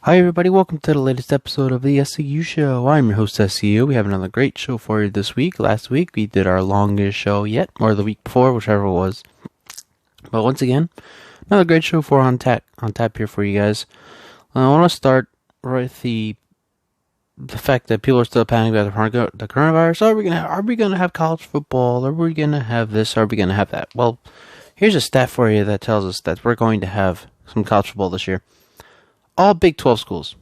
Hi everybody, welcome to the latest episode of the SCU show. I'm your host SCU. We have another great show for you this week. Last week we did our longest show yet, or the week before, whichever it was. But once again, another great show for on tap here for you guys. I want to start with the fact that people are still panicking about the coronavirus. Are we gonna have college football? Are we gonna have this? Are we gonna have that? Well, here's a stat for you that tells us that we're going to have some college football this year. All Big 12 schools,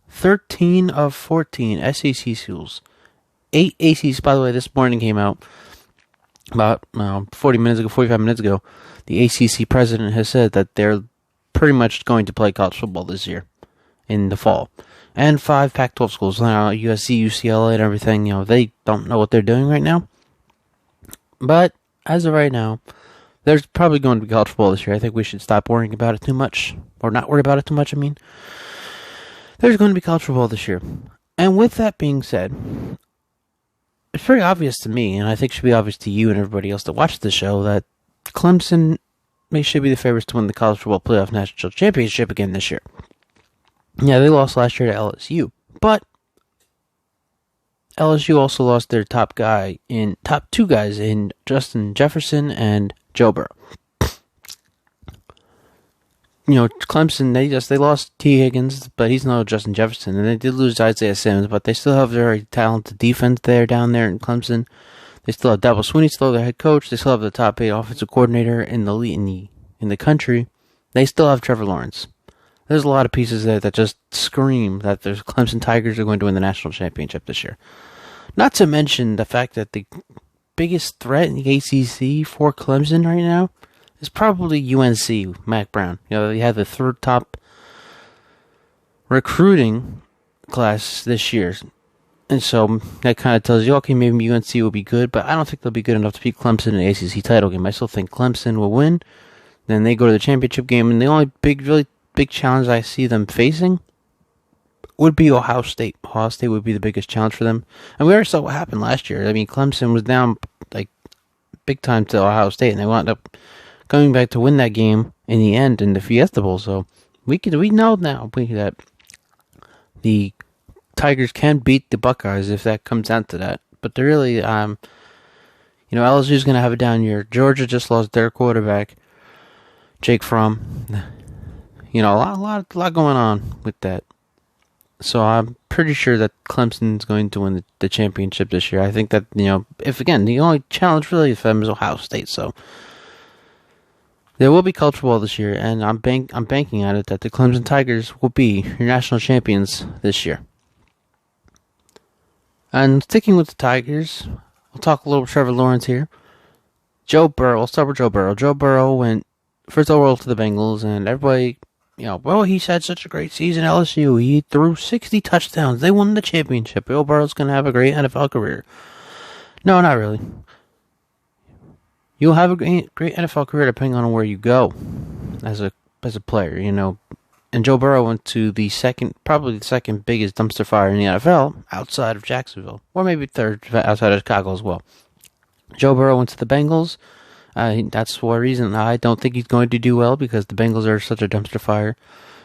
13 of 14 SEC schools, 8 ACCs. By the way, this morning came out about 45 minutes ago. The ACC president has said that they're pretty much going to play college football this year in the fall. And 5 Pac-12 schools, now USC, UCLA, and everything, they don't know what they're doing right now. But as of right now, there's probably going to be college football this year. I think we should stop worrying about it too much. Or not worry about it too much, There's going to be college football this year. And with that being said, it's very obvious to me, and I think it should be obvious to you and everybody else that watch the show, that Clemson should be the favorites to win the college football playoff national championship again this year. Yeah, they lost last year to LSU. But LSU also lost their top two guys in Justin Jefferson and Joe Burrow. Clemson, they lost T. Higgins, but he's no Justin Jefferson. And they did lose Isaiah Simmons, but they still have very talented defense down there in Clemson. They still have Dabo Swinney, still their head coach. They still have the top 8 offensive coordinator in the country. They still have Trevor Lawrence. There's a lot of pieces there that just scream that the Clemson Tigers are going to win the national championship this year. Not to mention the fact that the biggest threat in the ACC for Clemson right now is probably UNC, Mac Brown. They have the third top recruiting class this year. And so that kind of tells you, okay, maybe UNC will be good, but I don't think they'll be good enough to beat Clemson in the ACC title game. I still think Clemson will win. Then they go to the championship game, and the only really big challenge I see them facing would be Ohio State. Ohio State would be the biggest challenge for them. And we already saw what happened last year. Clemson was down big time to Ohio State, and they wound up coming back to win that game in the end in the Fiesta Bowl. So we know now that the Tigers can beat the Buckeyes if that comes down to that. But they're really, LSU's going to have a down year. Georgia just lost their quarterback, Jake Fromm. A lot going on with that. So I'm pretty sure that Clemson's going to win the championship this year. I think that, if again, the only challenge really for them is Ohio State. So there will be college football this year, and I'm banking on it that the Clemson Tigers will be your national champions this year. And sticking with the Tigers, we'll talk a little Trevor Lawrence here. Joe Burrow, I'll start with Joe Burrow. Joe Burrow went first overall to the Bengals, and everybody, he's had such a great season at LSU. He threw 60 touchdowns. They won the championship. Joe Burrow's going to have a great NFL career. No, not really. You'll have a great NFL career depending on where you go as a player, And Joe Burrow went to probably the second biggest dumpster fire in the NFL outside of Jacksonville, or maybe third outside of Chicago as well. Joe Burrow went to the Bengals. That's for a reason. I don't think he's going to do well because the Bengals are such a dumpster fire.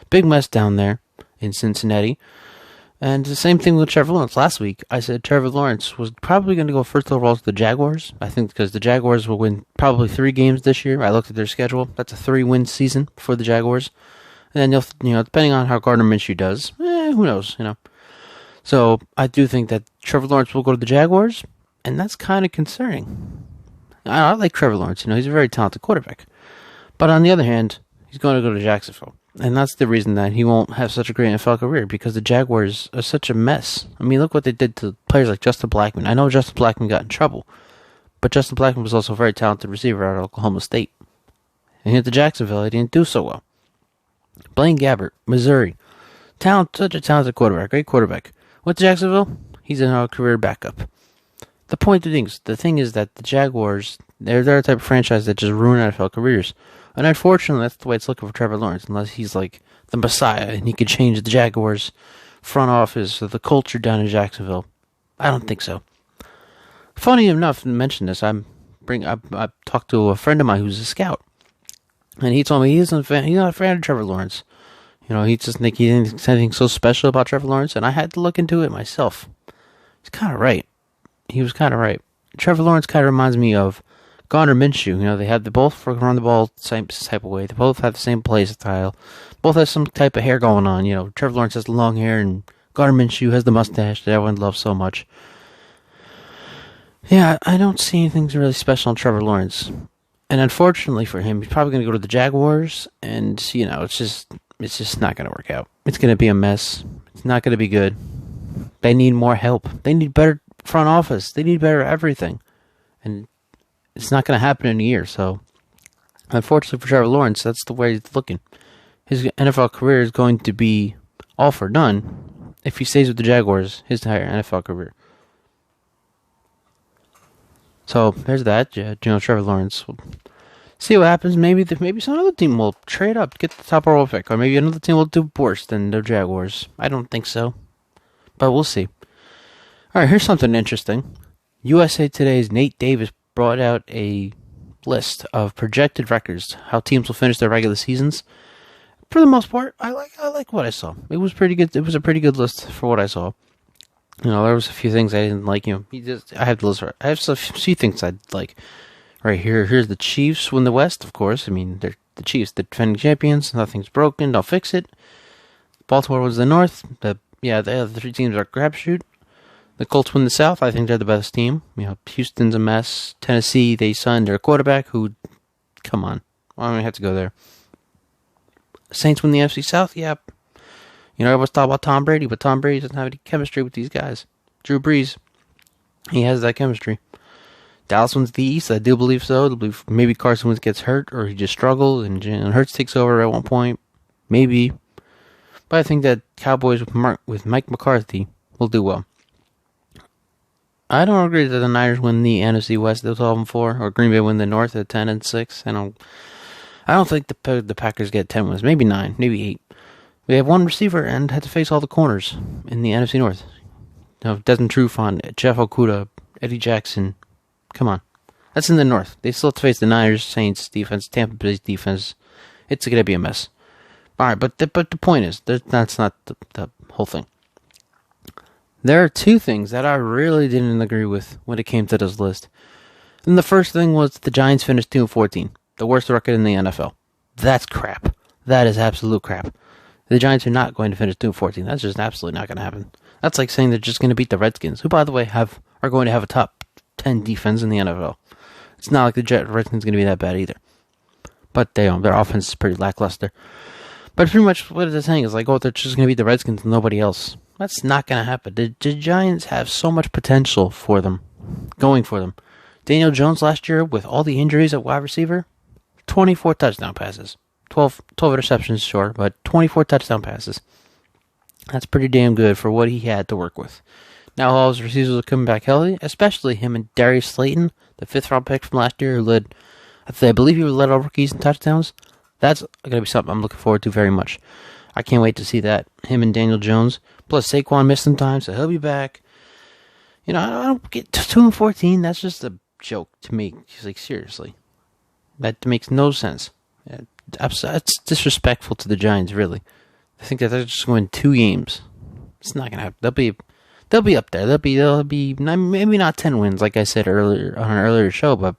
Big mess down there in Cincinnati. And the same thing with Trevor Lawrence. Last week, I said Trevor Lawrence was probably going to go first overall to the Jaguars. I think because the Jaguars will win probably 3 games this year. I looked at their schedule. That's a 3-win season for the Jaguars. And then, depending on how Gardner Minshew does, who knows, So I do think that Trevor Lawrence will go to the Jaguars, and that's kind of concerning. I like Trevor Lawrence. He's a very talented quarterback. But on the other hand, he's going to go to Jacksonville. And that's the reason that he won't have such a great NFL career, because the Jaguars are such a mess. Look what they did to players like Justin Blackmon. I know Justin Blackmon got in trouble, but Justin Blackmon was also a very talented receiver out of Oklahoma State. And here at Jacksonville, he didn't do so well. Blaine Gabbert, Missouri. Such a talented quarterback, great quarterback. Went to Jacksonville, he's a career backup. The thing is that the Jaguars, they're the type of franchise that just ruin NFL careers. And unfortunately, that's the way it's looking for Trevor Lawrence, unless he's like the Messiah and he could change the Jaguars front office or the culture down in Jacksonville. I don't think so. Funny enough to mention this, I talked to a friend of mine who's a scout, and he told me he's not a fan of Trevor Lawrence. You know, he just think he thinks anything so special about Trevor Lawrence, and I had to look into it myself. He's kind of right. He was kind of right. Trevor Lawrence kind of reminds me of Gardner Minshew. You know, they both run the ball same type of way. They both have the same play style. Both have some type of hair going on. You know, Trevor Lawrence has the long hair, and Gardner Minshew has the mustache that everyone loves so much. Yeah, I don't see anything really special on Trevor Lawrence. And unfortunately for him, he's probably going to go to the Jaguars, and, you know, it's just not going to work out. It's going to be a mess. It's not going to be good. They need more help. They need better front office. They need better everything. And it's not going to happen in a year, so unfortunately for Trevor Lawrence, that's the way he's looking. His NFL career is going to be all for none if he stays with the Jaguars his entire NFL career. So there's that. Yeah, you know, Trevor Lawrence. We'll see what happens. Maybe some other team will trade up to get the top overall pick, or maybe another team will do worse than the Jaguars. I don't think so, but we'll see. All right, here's something interesting. USA Today's Nate Davis brought out a list of projected records, how teams will finish their regular seasons. For the most part, I like what I saw. It was pretty good. It was a pretty good list for what I saw. You know, there was a few things I didn't like. You know, I have the list. I have a few things I'd like. Right here, here's the Chiefs win the West. Of course, I mean they're the Chiefs, the defending champions. Nothing's broken. They'll fix it. Baltimore wins the North. The other three teams are crapshoot. The Colts win the South. I think they're the best team. You know, Houston's a mess. Tennessee, they signed their quarterback. Who, come on, I don't have to go there. Saints win the NFC South. Yep. You know, everyone's talking about Tom Brady, but Tom Brady doesn't have any chemistry with these guys. Drew Brees, he has that chemistry. Dallas wins the East. I do believe so. I believe maybe Carson Wentz gets hurt, or he just struggles, and Jalen Hurts takes over at one point. Maybe. But I think that Cowboys with Mike McCarthy will do well. I don't agree that the Niners win the NFC West at 12-4, or Green Bay win the North at 10-6. I don't think the Packers get 10 wins. Maybe 9, maybe 8. We have one receiver and had to face all the corners in the NFC North. You know, Desmond Trufant, Jeff Okudah, Eddie Jackson. Come on. That's in the North. They still have to face the Niners, Saints defense, Tampa Bay's defense. It's going to be a mess. All right, but the point is, that's not the whole thing. There are two things that I really didn't agree with when it came to this list. And the first thing was the Giants finished 2-14, the worst record in the NFL. That's crap. That is absolute crap. The Giants are not going to finish 2-14. That's just absolutely not going to happen. That's like saying they're just going to beat the Redskins, who, by the way, are going to have a top 10 defense in the NFL. It's not like the Redskins are going to be that bad either. But their offense is pretty lackluster. But pretty much what they're saying is like, oh, they're just going to beat the Redskins and nobody else. That's not going to happen. The Giants have so much potential for them, going for them. Daniel Jones last year, with all the injuries at wide receiver, 24 touchdown passes. 12 interceptions, sure, but 24 touchdown passes. That's pretty damn good for what he had to work with. Now all his receivers are coming back healthy, especially him and Darius Slayton, the 5th-round pick from last year, who led, I believe he led all rookies in touchdowns. That's going to be something I'm looking forward to very much. I can't wait to see that. Him and Daniel Jones. Plus, Saquon missed some time, so he'll be back. You know, I don't get 2-14. That's just a joke to me. He's like, seriously. That makes no sense. It's disrespectful to the Giants, really. I think that they're just going 2 games. It's not going to happen. They'll be up there. They'll be maybe not 10 wins, like I said earlier on an earlier show, but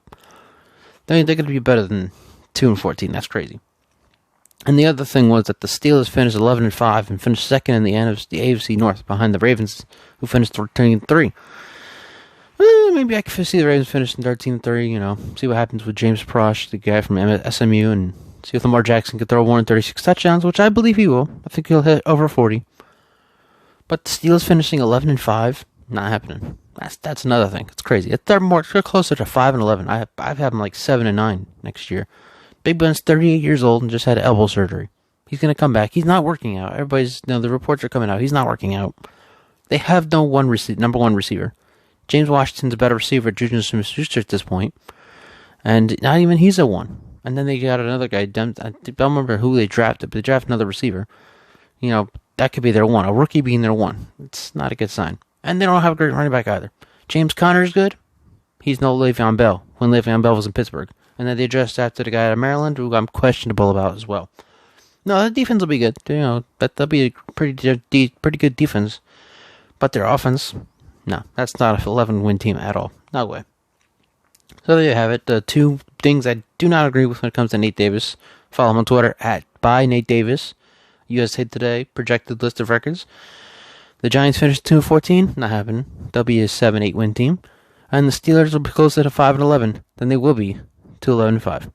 they're going to be better than 2-14. That's crazy. And the other thing was that the Steelers finished 11-5 and finished second in the AFC North behind the Ravens, who finished 13-3. Maybe I could see the Ravens finishing 13-3. You know, see what happens with James Prosh, the guy from SMU, and see if Lamar Jackson could throw more than 36 touchdowns, which I believe he will. I think he'll hit over 40. But the Steelers finishing 11-5, not happening. That's another thing. It's crazy. They're closer to 5-11. I've had them like 7-9 next year. Big Ben's 38 years old and just had elbow surgery. He's going to come back. He's not working out. The reports are coming out. He's not working out. They have no number one receiver. James Washington's a better receiver, Juju Smith-Schuster at this point, and not even he's a one. And then they got another guy. I don't remember who they drafted, but they drafted another receiver. You know, that could be their one. A rookie being their one. It's not a good sign. And they don't have a great running back either. James Conner is good. He's no Le'Veon Bell when Le'Veon Bell was in Pittsburgh. And then they just drafted a guy out of Maryland who I'm questionable about as well. No, the defense will be good. That'll be a pretty good defense. But their offense, no, that's not a 11-win team at all. No way. So there you have it. The two things I do not agree with when it comes to Nate Davis. Follow him on Twitter at @NateDavis. USA Today projected list of records. The Giants finished 2-14. Not happening. They'll be a 7-8 win team. And the Steelers will be closer to 5-11 than they will be to 11-5.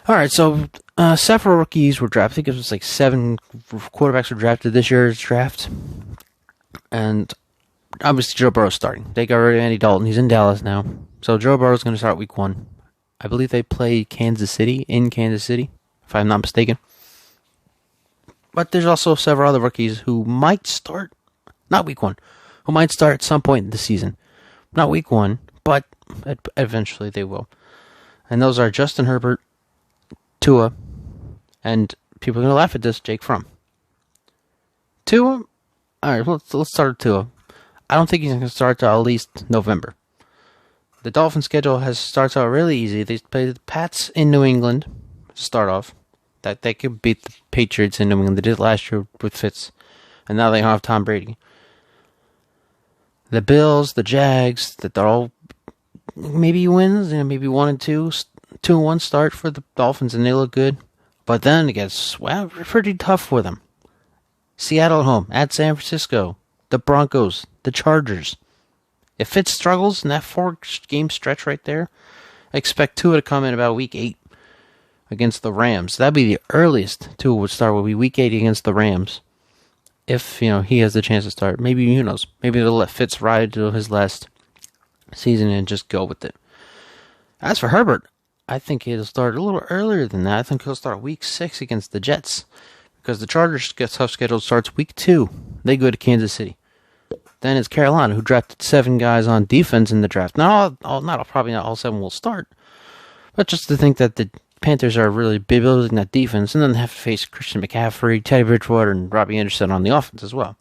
Alright, so several rookies were drafted. I think it was like 7 quarterbacks were drafted this year's draft. And obviously Joe Burrow's starting. They got rid of Andy Dalton. He's in Dallas now. So Joe Burrow's going to start week 1. I believe they play Kansas City, if I'm not mistaken. But there's also several other rookies who might start, not week 1, who might start at some point in the season. Not week 1, but eventually they will. And those are Justin Herbert, Tua, and people are going to laugh at this, Jake Fromm. Tua, alright, let's start with Tua. I don't think he's going to start till at least November. The Dolphins' schedule starts out really easy. They play the Pats in New England to start off. That they could beat the Patriots in New England. They did last year with Fitz. And now they don't have Tom Brady. The Bills, the Jags, that they're all maybe wins, maybe 1-2, 2-1 start for the Dolphins, and they look good. But then it gets pretty tough for them. Seattle at home, at San Francisco, the Broncos, the Chargers. If Fitz struggles in that 4-game stretch right there, I expect Tua to come in about week 8 against the Rams. That'd be the earliest Tua would start, would be week 8 against the Rams. If, he has the chance to start. Maybe, who knows, maybe they'll let Fitz ride to his last season and just go with it. As for Herbert, I think he'll start a little earlier than that. I think he'll start week 6 against the Jets. Because the Chargers' tough schedule starts week 2. They go to Kansas City. Then it's Carolina, who drafted 7 guys on defense in the draft. Probably not all 7 will start. But just to think that the Panthers are really building that defense, and then they have to face Christian McCaffrey, Teddy Bridgewater, and Robbie Anderson on the offense as well.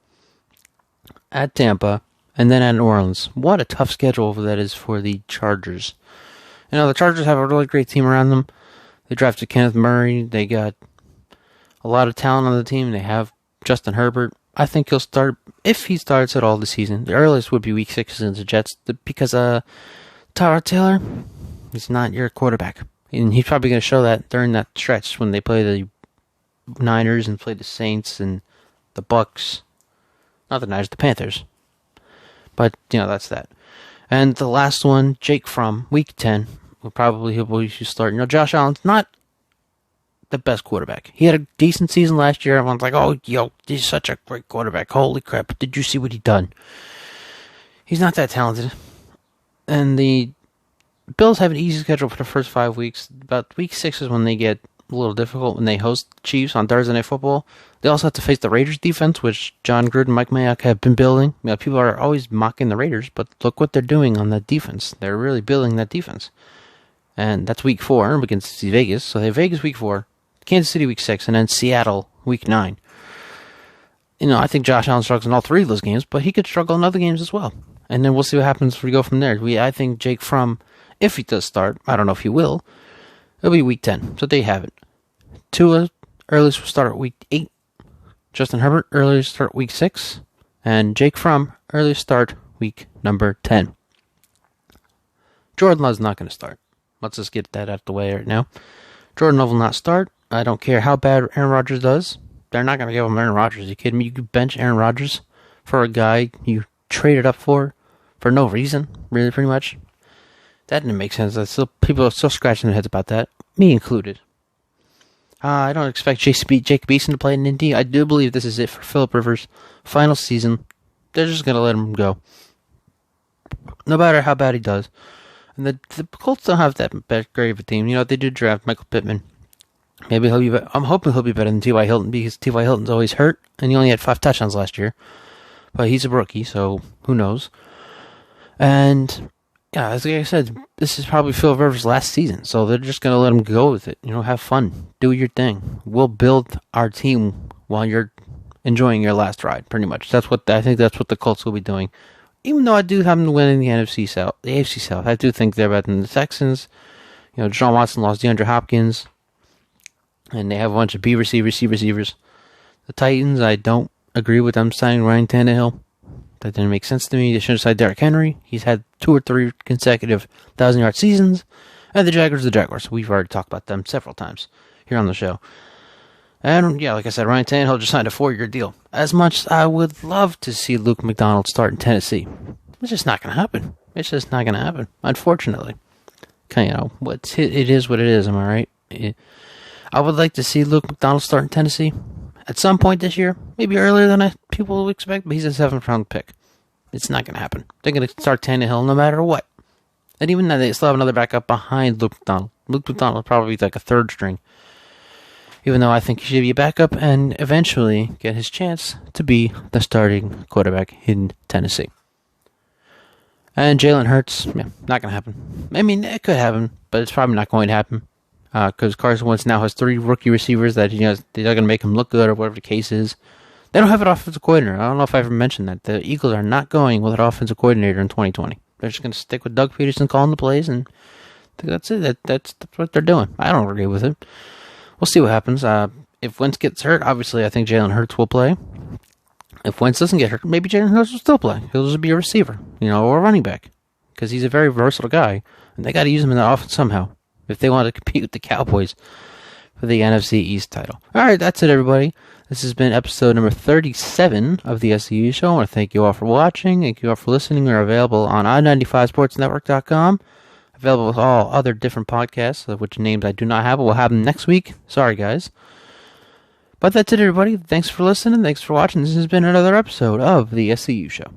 At Tampa, and then at New Orleans. What a tough schedule that is for the Chargers. The Chargers have a really great team around them. They drafted Kenneth Murray. They got a lot of talent on the team. They have Justin Herbert. I think he'll start, if he starts at all this season. The earliest would be week 6 against the Jets, because Tyrod Taylor, he's not your quarterback. And he's probably going to show that during that stretch when they play the Niners and play the Saints and the Bucks. Not the Niners, the Panthers. But, that's that. And the last one, Jake Fromm, week 10, he'll start. Josh Allen's not the best quarterback. He had a decent season last year. Everyone's like, he's such a great quarterback. Holy crap, did you see what he done? He's not that talented. And the Bills have an easy schedule for the first 5 weeks. About week 6 is when they get a little difficult when they host Chiefs on Thursday Night Football. They also have to face the Raiders defense, which John Gruden and Mike Mayock have been building. People are always mocking the Raiders, but look what they're doing on that defense. They're really building that defense. And that's week 4 against Vegas. So they have Vegas week 4, Kansas City week 6, and then Seattle week 9. I think Josh Allen struggles in all 3 of those games, but he could struggle in other games as well. And then we'll see what happens if we go from there. I think Jake Fromm, if he does start, I don't know if he will, it'll be week 10. So there you have it. Tua, earliest will start at week 8. Justin Herbert, earliest start week 6. And Jake Fromm, earliest start week number 10. Jordan Love's not going to start. Let's just get that out of the way right now. Jordan Love will not start. I don't care how bad Aaron Rodgers does. They're not going to give him Aaron Rodgers. Are you kidding me? You could bench Aaron Rodgers for a guy you traded up for no reason, really, pretty much. That didn't make sense. People are still scratching their heads about that, me included. I don't expect Jacob Eason to play in Indy. I do believe this is it for Phillip Rivers' final season. They're just going to let him go, no matter how bad he does. And the Colts don't have that great of a team. They did draft Michael Pittman. Maybe he'll be better. I'm hoping he'll be better than T.Y. Hilton, because T.Y. Hilton's always hurt, and he only had 5 touchdowns last year. But he's a rookie, so who knows? And yeah, as I said, this is probably Phil Rivers' last season, so they're just going to let him go with it. Have fun. Do your thing. We'll build our team while you're enjoying your last ride, pretty much. I think that's what the Colts will be doing. Even though I do have them winning the NFC South, the AFC South, I do think they're better than the Texans. Deshaun Watson lost DeAndre Hopkins. And they have a bunch of B receivers, C receivers. The Titans, I don't agree with them signing Ryan Tannehill. That didn't make sense to me. They should have signed Derrick Henry. He's had 2 or 3 consecutive 1,000-yard seasons. And the Jaguars. We've already talked about them several times here on the show. And, yeah, like I said, Ryan Tannehill just signed a 4-year deal. As much as I would love to see Luke McDonald start in Tennessee, it's just not going to happen. It's just not going to happen, unfortunately. You know, it is what it is, am I right? I would like to see Luke McDonald start in Tennessee at some point this year, maybe earlier than people will expect, but he's a 7th-round pick. It's not going to happen. They're going to start Tannehill no matter what. And even then, they still have another backup behind Luke McDonald. Luke McDonald will probably be like a 3rd string, even though I think he should be a backup and eventually get his chance to be the starting quarterback in Tennessee. And Jalen Hurts, yeah, not going to happen. I mean, it could happen, but it's probably not going to happen. Because Carson Wentz now has 3 rookie receivers that they're going to make him look good or whatever the case is. They don't have an offensive coordinator. I don't know if I ever mentioned that. The Eagles are not going with an offensive coordinator in 2020. They're just going to stick with Doug Peterson calling the plays, and that's it. That's what they're doing. I don't agree with it. We'll see what happens. If Wentz gets hurt, obviously I think Jalen Hurts will play. If Wentz doesn't get hurt, maybe Jalen Hurts will still play. He'll just be a receiver, or a running back, because he's a very versatile guy, and they got to use him in that offense somehow if they want to compete with the Cowboys for the NFC East title. All right, that's it, everybody. This has been episode number 37 of the SCU Show. I want to thank you all for watching. Thank you all for listening. We're available on i95sportsnetwork.com. Available with all other different podcasts, of which names I do not have. We'll have them next week. Sorry, guys. But that's it, everybody. Thanks for listening. Thanks for watching. This has been another episode of the SCU Show.